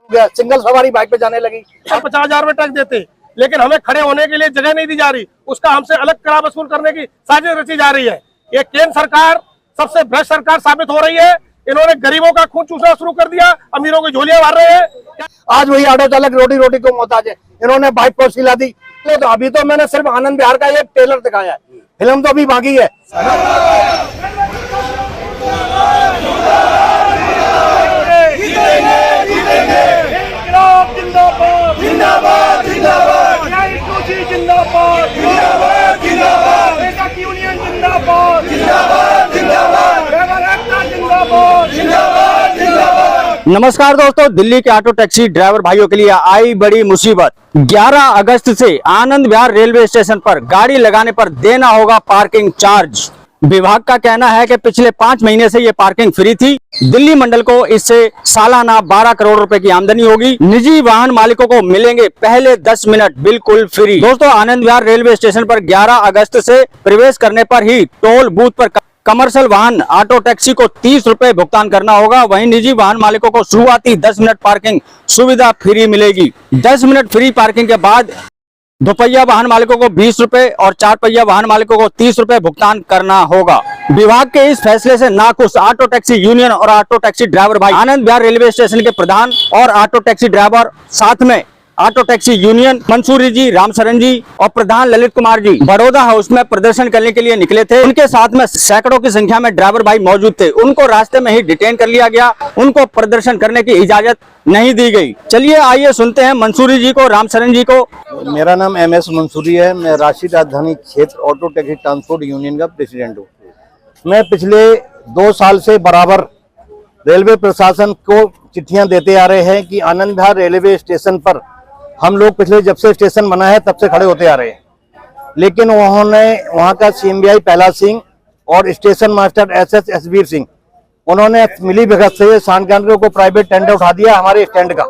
Single सवारी bike पे जाने लगी। 50,000 रुपए टैक्स देते, लेकिन हमें खड़े होने के लिए जगह नहीं दी जा रही, उसका हमसे अलग किराया वसूल करने की साजिश रची जा रही है। ये केंद्र सरकार सबसे भ्रष्ट सरकार साबित हो रही है। इन्होंने गरीबों का खून चूसना शुरू कर दिया, अमीरों की झोलियां भर रहे हैं। आज वही ऑटो चालक रोटी रोटी को मोहताज है, इन्होंने बाइक को सिला दी। तो अभी तो मैंने सिर्फ आनंद विहार का एक ट्रेलर दिखाया है, फिल्म तो अभी बाकी है। नमस्कार दोस्तों, दिल्ली के ऑटो टैक्सी ड्राइवर भाइयों के लिए आई बड़ी मुसीबत। 11 अगस्त से आनंद विहार रेलवे स्टेशन पर गाड़ी लगाने पर देना होगा पार्किंग चार्ज। विभाग का कहना है कि पिछले 5 महीने से ये पार्किंग फ्री थी। दिल्ली मंडल को इससे सालाना 12 करोड़ रुपए की आमदनी होगी। निजी वाहन मालिकों को मिलेंगे पहले 10 मिनट बिल्कुल फ्री। दोस्तों, आनंद विहार रेलवे स्टेशन पर 11 अगस्त से प्रवेश करने पर ही टोल बूथ पर कमर्शियल वाहन ऑटो टैक्सी को 30 रुपए भुगतान करना होगा। वहीं निजी वाहन मालिकों को शुरुआती 10 मिनट पार्किंग सुविधा फ्री मिलेगी। 10 मिनट फ्री पार्किंग के बाद दोपहिया वाहन मालिकों को 20 रुपए और 4 पहिया वाहन मालिकों को 30 रुपए भुगतान करना होगा। विभाग के इस फैसले से नाखुश ऑटो टैक्सी यूनियन और ऑटो टैक्सी ड्राइवर भाई आनंद विहार रेलवे स्टेशन के प्रधान और ऑटो टैक्सी ड्राइवर, साथ में ऑटो टैक्सी यूनियन मंसूरी जी, रामशरण जी और प्रधान ललित कुमार जी बड़ौदा हाउस में प्रदर्शन करने के लिए निकले थे। उनके साथ में सैकड़ों की संख्या में ड्राइवर भाई मौजूद थे। उनको रास्ते में ही डिटेन कर लिया गया, उनको प्रदर्शन करने की इजाजत नहीं दी गई। चलिए आइए सुनते हैं मंसूरी जी को, रामशरण जी को। मेरा नाम MS मंसूरी है। मैं राष्ट्रीय राजधानी क्षेत्र ऑटो टैक्सी ट्रांसपोर्ट यूनियन का प्रेसिडेंट हूँ। मैं पिछले 2 साल से बराबर रेलवे प्रशासन को चिट्ठियां देते आ रहे हैं कि आनंद विहार रेलवे स्टेशन पर हम लोग पिछले जब से स्टेशन बना है तब से खड़े होते आ रहे हैं, लेकिन उन्होंने वहाँ का CMVI पहला सिंह और स्टेशन मास्टर SS एसबीर सिंह, उन्होंने मिली भगत से सांडकांड को प्राइवेट टेंडर उठा दिया हमारे स्टैंड का,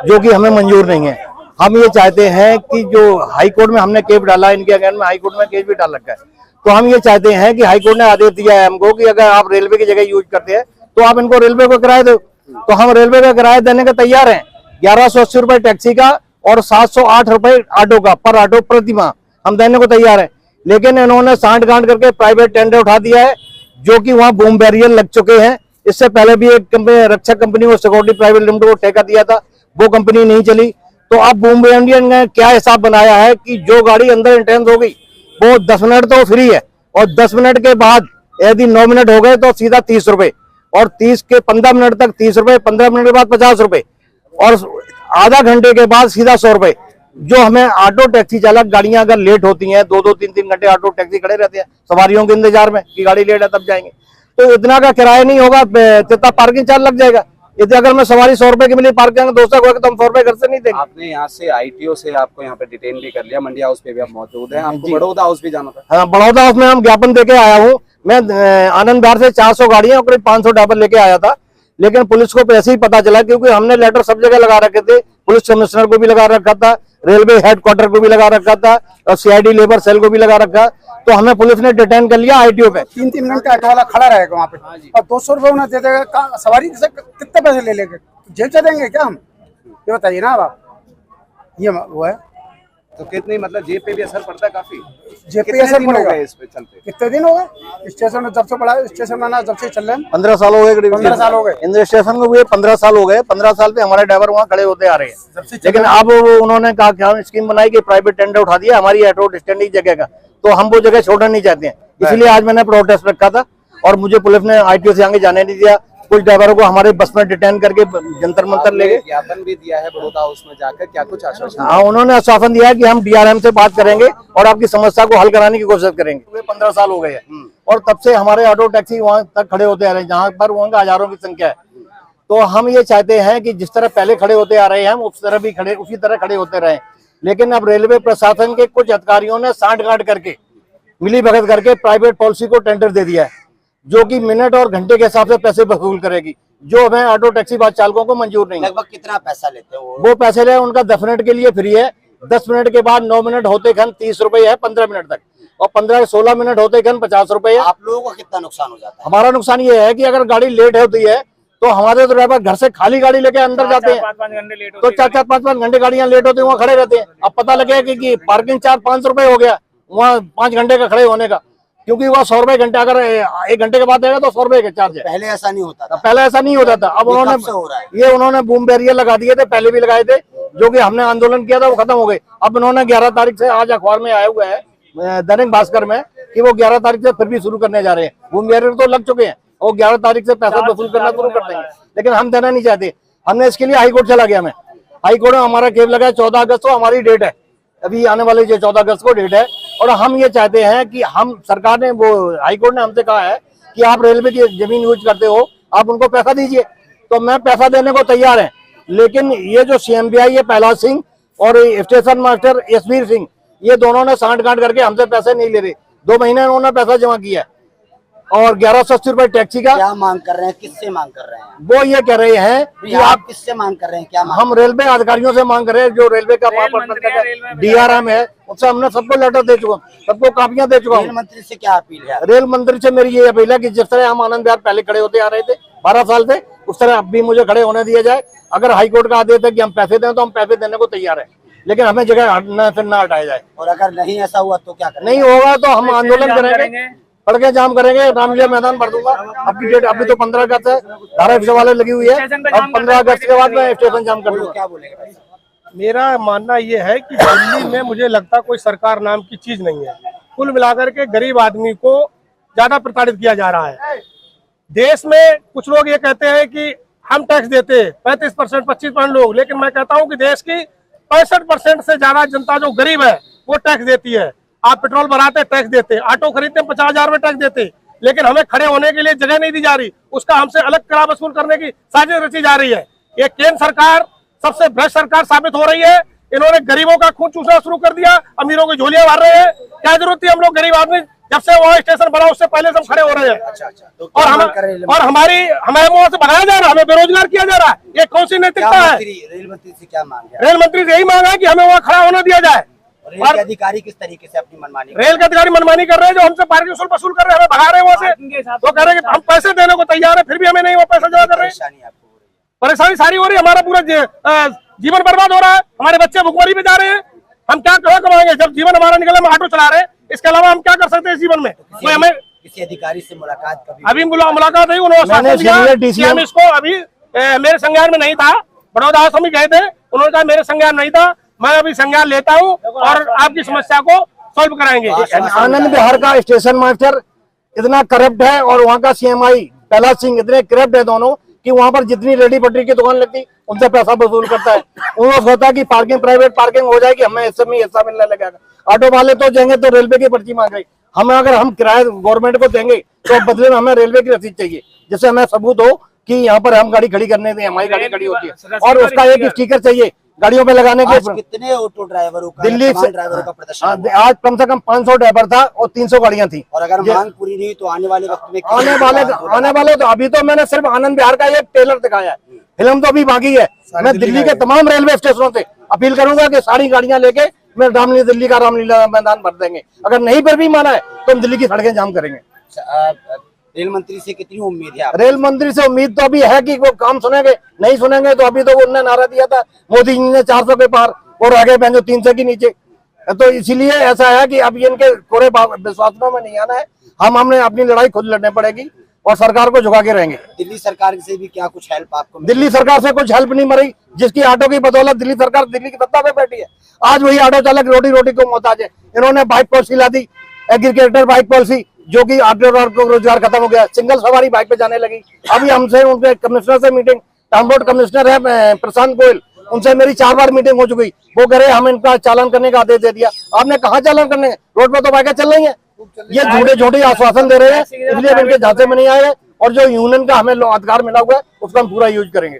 जो कि हमें मंजूर नहीं है। हम ये चाहते हैं कि जो हाई कोर्ट में हमने केस डाला, इनके अगेंस्ट में हाई कोर्ट में केस भी डाल रखा है, तो हम ये चाहते हैं कि हाई कोर्ट ने आदेश दिया है हमको कि अगर आप रेलवे की जगह यूज करते हैं तो आप इनको रेलवे को किराया दो। तो हम रेलवे का किराया देने का तैयार हैं। 1180 रुपए टैक्सी का और 708 रुपए ऑटो का पर ऑटो प्रति माह हम देने को तैयार है। लेकिन इन्होंने सांठ-गांठ करके प्राइवेट टेंडर उठा दिया है, जो कि वहां बूम बैरियर लग चुके हैं। इससे पहले भी एक कंपनी, रक्षक कंपनी को सिक्योरिटी प्राइवेट लिमिटेड को ठेका दिया था, वो कंपनी नहीं चली। तो अब बूम बैरियर ने क्या हिसाब बनाया है कि जो गाड़ी अंदर इंटेंस हो गई वो 10 मिनट तो फ्री है, और 10 मिनट के बाद यदि 9 मिनट हो गए तो सीधा 30 रुपए, और 30 के 15 मिनट तक 30 रुपए, 15 मिनट के बाद 50 रुपए, और आधा घंटे के बाद सीधा 100 रुपए। जो हमें ऑटो टैक्सी चालक गाड़ियां अगर लेट होती हैं, 2-2, 3-3 घंटे ऑटो टैक्सी खड़े रहते हैं सवारियों के इंतजार में कि गाड़ी लेट है तब जाएंगे, तो इतना का किराया नहीं होगा, जितना पार्किंग चार्ज लग जाएगा। यदि अगर मैं सवारी 100 रुपए की मिली पार्किंग 200 को तो हम 100 रुपए घर से नहीं देंगे। आपने यहाँ से ITO से आपको यहाँ पे डिटेन भी कर लिया, मंडी हाउस पे भी आप मौजूद हैं, आपको बड़ौदा हाउस भी जाना था। हाँ, बड़ौदा हाउस में हम ज्ञापन देके आया हूँ। मैं आनंद विहार से 400 गाड़ियां और करीब 500 ड्राइवर लेके आया था, लेकिन पुलिस को ऐसे ही पता चला, क्योंकि हमने लेटर सब जगह लगा रखे थे, पुलिस कमिश्नर को भी लगा रखा था, रेलवे हेडक्वार्टर को भी लगा रखा था, और CID लेबर सेल को भी लगा रखा। तो हमें पुलिस ने डिटेन कर लिया ITO पे। 3-3 मिनट का ऑटो वाला खड़ा रहेगा वहाँ पे, और 200 रुपए उन्हें दे देगा। सवारी से कितने पैसे ले लेंगे, जेल से देंगे क्या हम? ये बताइए ना आप। ये वो है, तो कितनी मतलब जेब पे भी असर पड़ता है काफी? जेब पे असर पड़ेगा इस पे चलते? कितने दिन हो गए स्टेशन में? जब से बड़ा स्टेशन बना जब से चल रहे हैं 15 साल हो गए। 15 साल हो गए इंद्र स्टेशन को हुए 15 साल हो गए। 15 साल पे हमारे ड्राइवर वहाँ खड़े होते आ रहे हैं, लेकिन अब उन्होंने कहा क्या स्कीम बनाई कि प्राइवेट टेंडर उठा दिया हमारी ऑटो स्टैंड की जगह का, तो हम वो जगह छोड़ना नहीं चाहते हैं। इसलिए आज मैंने प्रोटेस्ट रखा था, और मुझे पुलिस ने ITO से आगे जाने नहीं दिया। कुछ ड्राइवरों को हमारे बस में डिटेन करके जंतर मंतर ले गए। ज्ञापन भी दिया है बड़ौदा हाउस में जाकर, क्या कुछ आश्वासन? हाँ, उन्होंने आश्वासन दिया है कि हम DRM से बात करेंगे और आपकी समस्या को हल कराने की कोशिश करेंगे। 15 साल हो गए हैं, और तब से हमारे ऑटो टैक्सी वहां तक खड़े होते आ रहे हैं, जहाँ पर वहाँ का हजारों की संख्या है। तो हम ये चाहते हैं कि जिस तरह पहले खड़े होते आ रहे हैं हम उसी तरह खड़े होते रहे। लेकिन अब रेलवे प्रशासन के कुछ अधिकारियों ने सांठ-गांठ करके, मिली भगत करके प्राइवेट पॉलिसी को टेंडर दे दिया है, जो कि मिनट और घंटे के हिसाब से पैसे वसूल करेगी, जो हमें ऑटो टैक्सी बस चालकों को मंजूर नहीं है। लगभग कितना पैसा लेते हैं वो पैसे ले उनका 10 मिनट के लिए फ्री है, 10 मिनट के बाद 9 मिनट होते खन 30 रुपए है 15 मिनट तक, और 15-16 मिनट होते खन 50 रुपए है। आप लोगों को कितना नुकसान हो जाता है? हमारा नुकसान ये है कि अगर गाड़ी लेट होती है तो हमारे तो ड्राइवर घर से खाली गाड़ी लेके अंदर जाते हैं, 5-5 घंटे लेट तो 4-4 5-5 घंटे गाड़ियां लेट होती है, वहाँ खड़े रहते हैं। अब पता लगे कि पार्किंग चार्ज 500 रुपए हो गया वहाँ 5 घंटे का खड़े होने का, क्योंकि वह 100 रुपए घंटे, अगर 1 घंटे के बाद आएगा तो 100 रुपए का चार्ज है। पहले ऐसा नहीं होता था। पहले ऐसा नहीं होता था। अब उन्होंने बूम बैरियर लगा दिए थे, पहले भी लगाए थे, जो कि हमने आंदोलन किया था वो खत्म हो गए। अब इन्होंने 11 तारीख से, आज अखबार में आया हुआ है दैनिक भास्कर में, कि वो 11 तारीख से फिर भी शुरू करने जा रहे हैं। बूम बैरियर तो लग चुके हैं, वो 11 तारीख से पैसा वसूल करना शुरू कर देंगे, लेकिन हम देना नहीं चाहते। हमने इसके लिए हाईकोर्ट चला गया। मैं हाईकोर्ट में हमारा केस लगा है, 14 अगस्त को हमारी डेट है, अभी आने वाले जो 14 अगस्त को डेट है। और हम ये चाहते हैं कि हम, सरकार ने, वो हाईकोर्ट ने हमसे कहा है कि आप रेलवे की जमीन यूज करते हो, आप उनको पैसा दीजिए। तो मैं पैसा देने को तैयार है, लेकिन ये जो CMPI है प्रहलाद सिंह और स्टेशन मास्टर यशवीर सिंह, ये दोनों ने सांठ गांठ करके हमसे पैसे नहीं ले रहे। 2 महीने उन्होंने पैसा जमा किया और 1180 रुपए टैक्सी का। क्या मांग कर रहे हैं, किससे मांग कर रहे हैं? वो ये कह रहे हैं कि आप किससे मांग कर रहे हैं, क्या मांग? हम रेलवे अधिकारियों से मांग कर रहे हैं, जो रेलवे का DRM है, उससे हमने सबको लेटर दे चुका, सबको कापियां दे चुका हूँ। रेल मंत्री से क्या अपील है? रेल मंत्री से मेरी ये अपील है कि जिस तरह हम आनंद विहार पहले खड़े होते आ रहे थे 12 साल से, उस तरह अब भी मुझे खड़े होने दिया जाए। अगर हाईकोर्ट का आदेश है कि हम पैसे दें तो हम पैसे देने को तैयार है, लेकिन हमें जगह हटना फिर ना हटाया जाए। और अगर नहीं ऐसा हुआ तो क्या करेंगे? नहीं होगा तो हम आंदोलन करेंगे, सड़कें जाम करेंगे, रामलीला मैदान भर दूंगा। अभी डेट, अभी तो 15 अगस्त है, धारा 144 लगी हुई है, अब 15 अगस्त के बाद मैं स्टेशन जाम कर दूंगा। क्या बोलेंगे भाई? मेरा मानना ये है कि दिल्ली में मुझे लगता कोई सरकार नाम की चीज नहीं है। कुल मिलाकर के गरीब आदमी को ज्यादा प्रताड़ित किया जा रहा है। देश में कुछ लोग ये कहते हैं कि हम टैक्स देते हैं 35%, 25% लोग, लेकिन मैं कहता हूं कि देश की 65% से ज्यादा जनता जो गरीब है वो टैक्स देती है। आप पेट्रोल भराते टैक्स देते, ऑटो खरीदते 50,000 में टैक्स देते, लेकिन हमें खड़े होने के लिए जगह नहीं दी जा रही, उसका हमसे अलग किराया वसूल करने की साजिश रची जा रही है। ये केंद्र सरकार सबसे भ्रष्ट सरकार साबित हो रही है। इन्होंने गरीबों का खून चूसना शुरू कर दिया, अमीरों की झोलियां भर रहे हैं। क्या जरूरत थी? हम लोग गरीब आदमी जब से वहाँ स्टेशन बना उससे पहले से हम खड़े हो रहे हैं। तो और हमें वहाँ से भगाया जा रहा है, हमें बेरोजगार किया जा रहा है। ये कौन सी नैतिकता है? रेल मंत्री से क्या मांग है? रेल मंत्री से यही मांग है कि हमें वहाँ खड़ा होने दिया जाए। रेल के अधिकारी किस तरीके से अपनी मनमानी? रेल के अधिकारी मनमानी कर रहे हैं, जो हमसे पार्किंग वसूल कर रहे हैं, हमें भगा रहे हैं वहाँ से। वो कह रहे हैं कि हम पैसे देने को तैयार है, फिर भी हमें नहीं वो पैसा जमा कर रहे हैं। परेशानी सारी हो रही है, हमारा पूरा जीवन बर्बाद हो रहा है, हमारे बच्चे भुखमरी पे जा रहे हैं। हम क्या कमाएंगे जब जीवन हमारा निकला? हम ऑटो चला रहे हैं, इसके अलावा हम क्या कर सकते हैं इस जीवन में? कोई हमें किसी अधिकारी से मुलाकात कभी? अभी मुलाकात नहीं, उन्होंने हम इसको अभी मेरे संज्ञान में नहीं था। बड़ौदा हम गए थे, उन्होंने कहा मेरे संज्ञान नहीं था, मैं अभी संज्ञान लेता हूँ और आपकी समस्या को सॉल्व कराएंगे। आनंद विहार का स्टेशन मास्टर इतना करप्ट है और वहाँ का CMI प्रहलाद सिंह इतने करप्ट है दोनों, कि वहाँ पर जितनी रेडी पटरी की दुकान लगती उनसे पैसा वसूल करता है। उन्होंने सोचा कि पार्किंग, प्राइवेट पार्किंग हो जाएगी, हमें इससे में हिस्सा मिलने लगेगा। ऑटो वाले तो जाएंगे तो रेलवे की पर्ची मांग रही, हमें अगर हम किराया गवर्नमेंट को देंगे तो बदले में हमें रेलवे की रसीद चाहिए, जिससे हमें सबूत हो कि यहाँ पर हम गाड़ी खड़ी करने दें, हमारी गाड़ी खड़ी होती है, और उसका एक स्टिकर चाहिए गाड़ियों पे लगाने के। कितने ऑटो ड्राइवरों का, दिल्ली से ड्राइवरों का प्रदर्शन? आज कम से कम 500 ड्राइवर था और 300 गाड़ियां थी। और अगर मांग पूरी नहीं तो आने वाले वक्त में आने वाले तो अभी तो मैंने सिर्फ आनंद विहार का एक ट्रेलर दिखाया है, फिल्म तो अभी बाकी है। मैं दिल्ली के तमाम रेलवे स्टेशनों से अपील करूंगा कि सारी गाड़ियां लेके मैं दिल्ली का रामलीला मैदान भर देंगे। अगर नहीं फिर भी माना है तो हम दिल्ली की सड़कें जाम करेंगे। रेल मंत्री से कितनी उम्मीद है? रेल मंत्री से उम्मीद तो अभी है कि वो काम सुनेंगे, नहीं सुनेंगे तो अभी तो उन्होंने नारा दिया था मोदी जी ने 400 के पार और आगे 300 के नीचे। तो इसीलिए ऐसा है कि अब इनके पूरे विश्वासों में नहीं आना है, हमने अपनी लड़ाई खुद लड़नी पड़ेगी और सरकार को झुका के रहेंगे। दिल्ली सरकार से भी क्या कुछ हेल्प आपको? दिल्ली सरकार से कुछ हेल्प नहीं मिली, जिसकी ऑटो की बदौलत दिल्ली सरकार दिल्ली की सत्ता पे बैठी है। आज वही ऑटो चालक रोटी को मोहताज है। इन्होंने बाइक पॉलिसी ला दी, एग्रीकल्चर बाइक पॉलिसी, जो कि ऑटो को रोजगार खत्म हो गया, सिंगल सवारी बाइक पे जाने लगी। अभी हमसे उनके कमिश्नर से मीटिंग, ट्रांसपोर्ट कमिश्नर है प्रशांत गोयल, उनसे मेरी 4 बार मीटिंग हो चुकी। वो कह रहे हम इनका चालान करने का आदेश दे दिया। आपने कहाँ चालान करने? रोड पे तो बाइकें चल रही है। ये झूठे आश्वासन दे रहे हैं, इसलिए इनके झांसे में नहीं आए। और जो यूनियन का हमें अधिकार मिला हुआ है उसका हम पूरा यूज करेंगे।